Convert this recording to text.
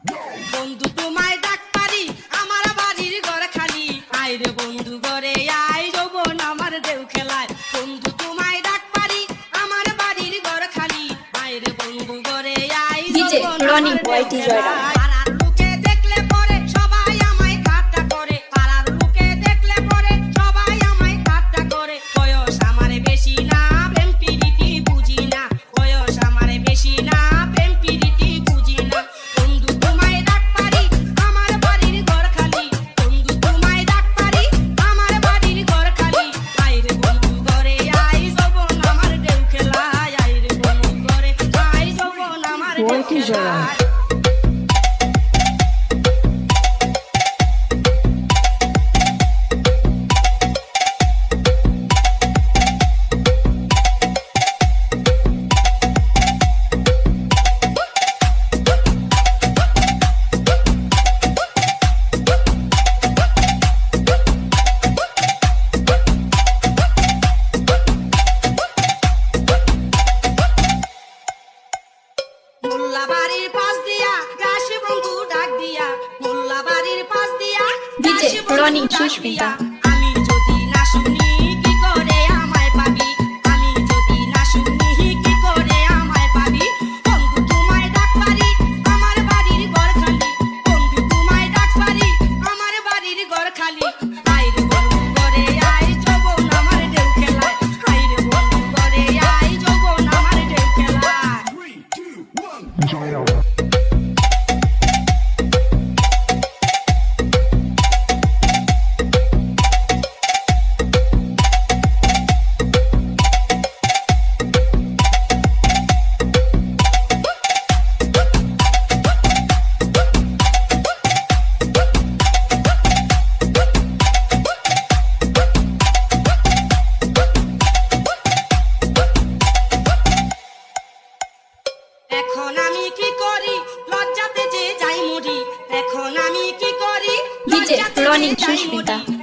বন্ধু তোমায় ডাক পারি আমার বাড়ির ঘর খালি আয় রে বন্ধু ঘরে আয় যৌবন আমার দেউ খেলায় বন্ধু তোমায় ডাক পারি আমার বাড়ির ঘর খালি আয় রে বন্ধু ঘরে আয় যৌবন আমার দেউ খেলায় পাড়ার লোকে দেখলে পরে সবাই আমায় ঠাট্টা করে পাড়ার লোকে দেখলে পরে সবাই আমায় ঠাট্টা করে বয়স আমার বেশি না প্রেম প্রীতি বুঝি না বয়স আমার বেশি না প্রেম প্রীতি বুঝি না বন্ধু তোমায় ডাক পারি আমার বাড়ির ঘর খালি বন্ধু তোমায় ডাক পারি আমার বাড়ির ঘর খালি আয় রে বন্ধু ঘরে আয় যৌবন আমার দেউ খেলায় আয় রে বন্ধু ঘরে আয় যৌবন আমার দেউ খেলায় মোল্লা বাড়ির পাশ দিয়া গাছে বন্ধু ডাক দিয়া মোল্লা বাড়ির পাশ দিয়া গাছে বন্ধু ডাক দিয়া আমি যদি না শুনি কি করে আমায় পাবি আমি যদি না শুনি কি করে আমায় পাবি বন্ধু তোমায় ডাক পারি আমার বাড়ির ঘর খালি বন্ধু তোমায় ডাক পারি আমার বাড়ির ঘর খালি আয় রে বন্ধু ঘরে আয় যৌবন আমার দেউ খেলায় আয় রে বন্ধু ঘরে আয় যৌবন আমার দেউ খেলায় এখন আমি কি করি লজ্জাতে যে যাই মরি এখন আমি কি করি লজ্জাতে যে যাই মরি